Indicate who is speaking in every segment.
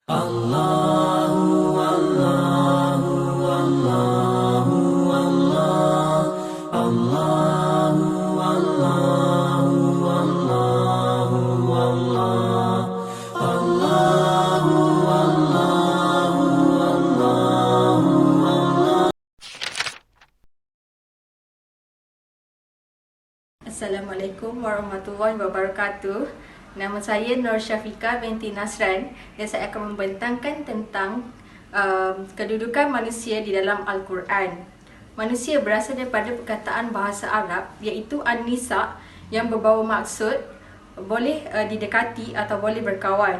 Speaker 1: Allahu Allahu Allahu Allah Allahu Allahu Allahu Allah Allahu Allahu Allahu.
Speaker 2: Assalamualaikum warahmatullahi wabarakatuh. Nama saya Nur Syafiqah binti Nasran dan saya akan membentangkan tentang kedudukan manusia di dalam Al-Quran. Manusia berasal daripada perkataan bahasa Arab iaitu An-Nisa yang berbawa maksud boleh didekati atau boleh berkawan.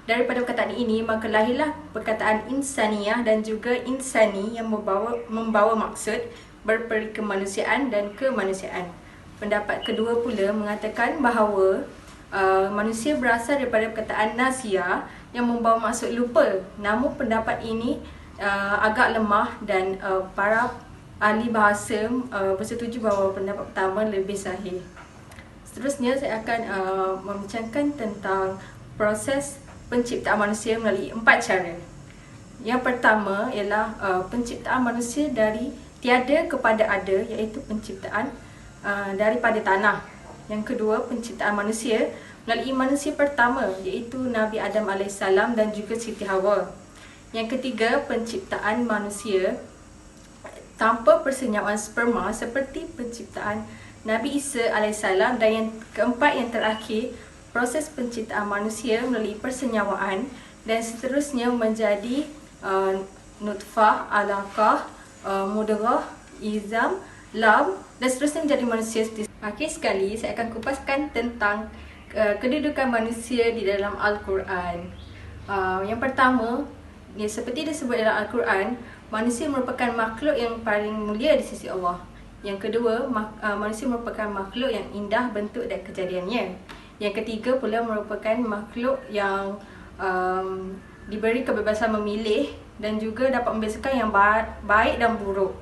Speaker 2: Daripada perkataan ini maka lahirlah perkataan insaniyah dan juga insani yang membawa maksud berperi kemanusiaan dan kemanusiaan. Pendapat kedua pula mengatakan bahawa manusia berasal daripada perkataan nasia yang membawa maksud lupa. Namun pendapat ini agak lemah dan para ahli bahasa bersetuju bahawa pendapat pertama lebih sahih. Seterusnya saya akan membincangkan tentang proses penciptaan manusia melalui 4 cara. Yang pertama ialah penciptaan manusia dari tiada kepada ada, iaitu penciptaan daripada tanah. Yang kedua, penciptaan manusia melalui manusia pertama iaitu Nabi Adam AS dan juga Siti Hawa. Yang ketiga, penciptaan manusia tanpa persenyawaan sperma seperti penciptaan Nabi Isa AS. Dan yang keempat, yang terakhir, proses penciptaan manusia melalui persenyawaan dan seterusnya menjadi nutfah, alaqah, mudghah, izam, lam dan seterusnya menjadi manusia. Akhir sekali, saya akan kupaskan tentang kedudukan manusia di dalam Al-Quran. Yang pertama, seperti disebut dalam Al-Quran, manusia merupakan makhluk yang paling mulia di sisi Allah. Yang kedua, manusia merupakan makhluk yang indah bentuk dan kejadiannya. Yang ketiga pula merupakan makhluk yang diberi kebebasan memilih dan juga dapat membezakan yang baik dan buruk.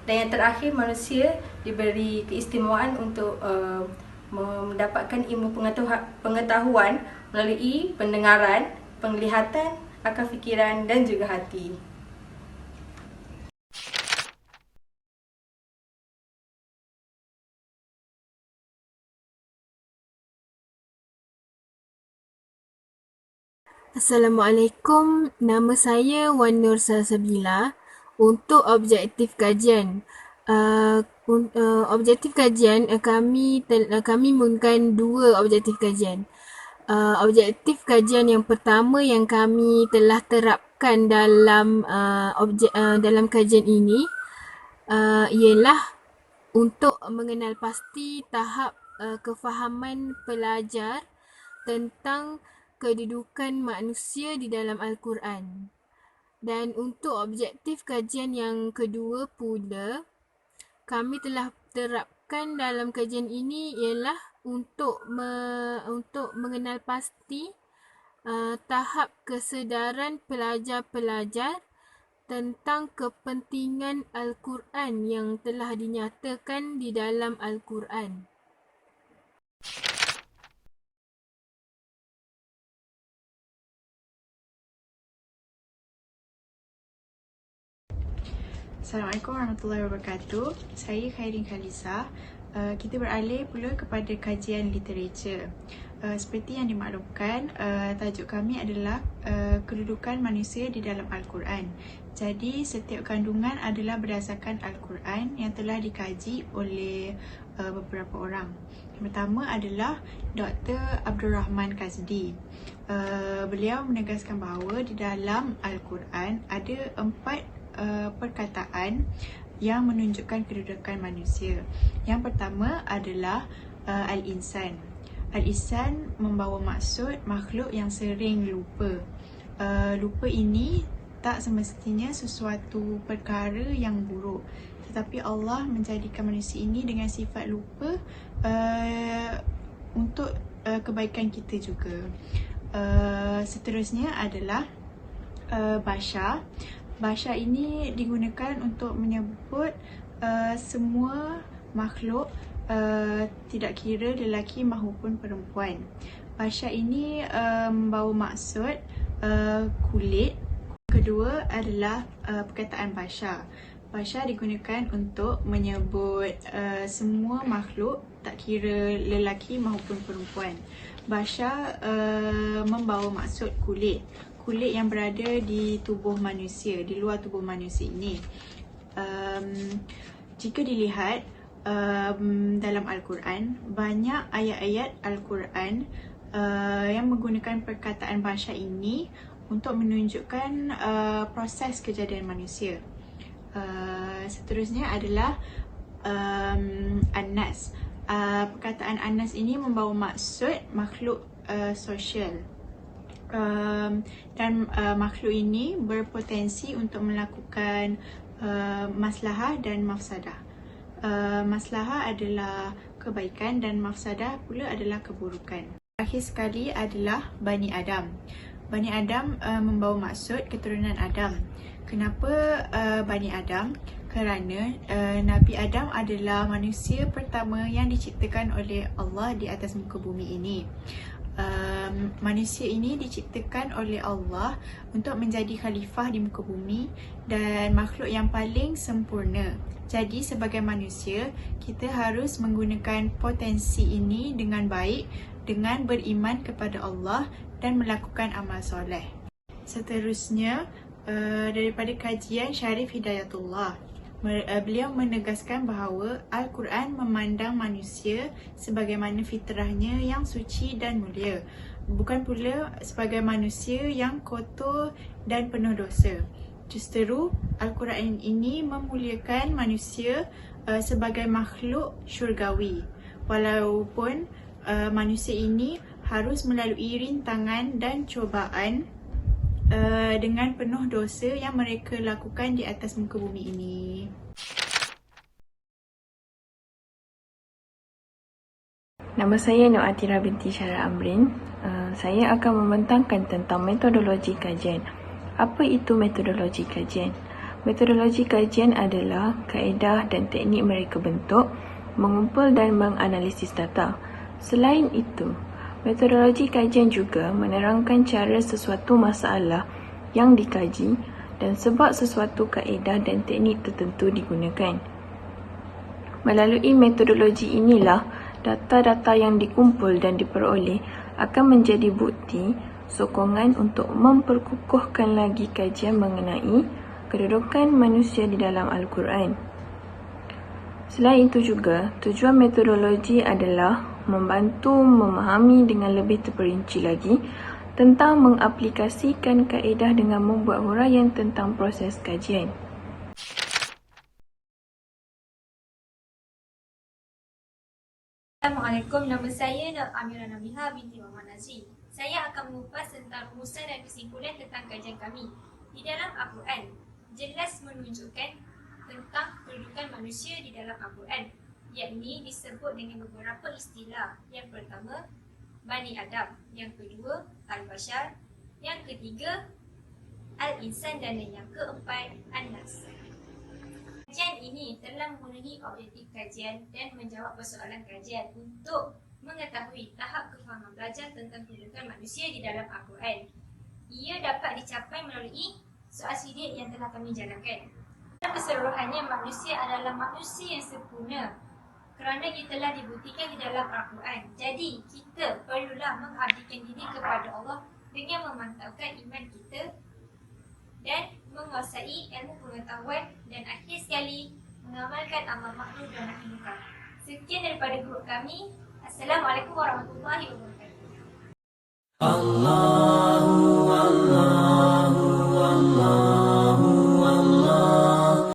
Speaker 2: Dan yang terakhir, manusia diberi keistimewaan untuk mendapatkan ilmu pengetahuan melalui pendengaran, penglihatan, akal fikiran dan juga hati.
Speaker 3: Assalamualaikum, nama saya Wan Nur Salsabila. Untuk objektif kajian, kami menggunakan dua objektif kajian. Objektif kajian yang pertama yang kami telah terapkan dalam kajian ini ialah untuk mengenal pasti tahap kefahaman pelajar tentang kedudukan manusia di dalam Al-Quran. Dan untuk objektif kajian yang kedua pula, kami telah terapkan dalam kajian ini ialah untuk mengenal pasti tahap kesedaran pelajar-pelajar tentang kepentingan Al-Quran yang telah dinyatakan di dalam Al-Quran.
Speaker 4: Assalamualaikum warahmatullahi wabarakatuh. Saya Khairin Khalisa. Kita beralih pula kepada kajian literature. Seperti yang dimaklumkan, tajuk kami adalah kedudukan manusia di dalam Al-Quran. Jadi, setiap kandungan adalah berdasarkan Al-Quran yang telah dikaji oleh beberapa orang. Yang pertama adalah Dr. Abdul Rahman Kazdi. Beliau menegaskan bahawa di dalam Al-Quran ada 4 perkataan yang menunjukkan kedudukan manusia. Yang pertama adalah Al-Insan. Al-Insan membawa maksud makhluk yang sering lupa. Lupa ini tak semestinya sesuatu perkara yang buruk, tetapi Allah menjadikan manusia ini dengan sifat lupa untuk kebaikan kita juga. Seterusnya adalah Bashar. Bashar ini digunakan untuk menyebut semua makhluk, tidak kira lelaki maupun perempuan. Bashar ini membawa maksud kulit. Kedua adalah perkataan bashar. Bashar digunakan untuk menyebut semua makhluk, tak kira lelaki maupun perempuan. Bashar membawa maksud kulit. Kulit yang berada di tubuh manusia, di luar tubuh manusia ini. Jika dilihat dalam Al-Quran, banyak ayat-ayat Al-Quran yang menggunakan perkataan bashar ini untuk menunjukkan proses kejadian manusia. Seterusnya adalah An-Nas. Perkataan An-Nas ini membawa maksud makhluk sosial. Dan makhluk ini berpotensi untuk melakukan maslahah dan mafsadah. Maslahah adalah kebaikan dan mafsadah pula adalah keburukan. Akhir sekali adalah Bani Adam. Bani Adam membawa maksud keturunan Adam. Kenapa Bani Adam? Kerana Nabi Adam adalah manusia pertama yang diciptakan oleh Allah di atas muka bumi ini. Manusia ini diciptakan oleh Allah untuk menjadi khalifah di muka bumi dan makhluk yang paling sempurna. Jadi sebagai manusia, kita harus menggunakan potensi ini dengan baik, dengan beriman kepada Allah dan melakukan amal soleh. Seterusnya, daripada kajian Syarif Hidayatullah, beliau menegaskan bahawa Al-Quran memandang manusia sebagaimana fitrahnya yang suci dan mulia, bukan pula sebagai manusia yang kotor dan penuh dosa. Justeru, Al-Quran ini memuliakan manusia sebagai makhluk syurgawi, walaupun manusia ini harus melalui rintangan dan cubaan dengan penuh dosa yang mereka lakukan di atas muka bumi ini.
Speaker 5: Nama saya Nur Atira binti Syara Amrin. Saya akan membentangkan tentang metodologi kajian. Apa itu metodologi kajian? Metodologi kajian adalah kaedah dan teknik mereka bentuk, mengumpul dan menganalisis data. Selain itu, metodologi kajian juga menerangkan cara sesuatu masalah yang dikaji dan sebab sesuatu kaedah dan teknik tertentu digunakan. Melalui metodologi inilah, data-data yang dikumpul dan diperoleh akan menjadi bukti sokongan untuk memperkukuhkan lagi kajian mengenai kedudukan manusia di dalam Al-Quran. Selain itu juga, tujuan metodologi adalah membantu memahami dengan lebih terperinci lagi tentang mengaplikasikan kaedah dengan membuat huraian tentang proses kajian.
Speaker 6: Assalamualaikum, nama saya Nur Amira Nabiha binti Muhammad Nazri. Saya akan mengupas tentang rumusan dan kesimpulan tentang kajian kami. Di dalam Al-Quran, jelas menunjukkan tentang kedudukan manusia di dalam Al-Quran, yakni disebut dengan beberapa istilah. Yang pertama, Bani Adam. Yang kedua, Al-Bashar. Yang ketiga, Al-Insan. Dan yang keempat, An-Nas. Kajian ini telah memenuhi objektif kajian dan menjawab persoalan kajian untuk mengetahui tahap kefahaman belajar tentang kedudukan manusia di dalam Al-Quran. Ia dapat dicapai melalui soal sidik yang telah kami jalankan. Dalam keseluruhannya, manusia adalah manusia yang sempurna kerana ia telah dibuktikan di dalam Al-Quran. Jadi, kita perlulah mengabdikan diri kepada Allah dengan memantaukan iman kita dan menguasai ilmu pengetahuan dan akhir sekali mengamalkan amal makruh dan nahi munkar. Sekian daripada grup kami. Assalamualaikum warahmatullahi wabarakatuh.
Speaker 1: Allah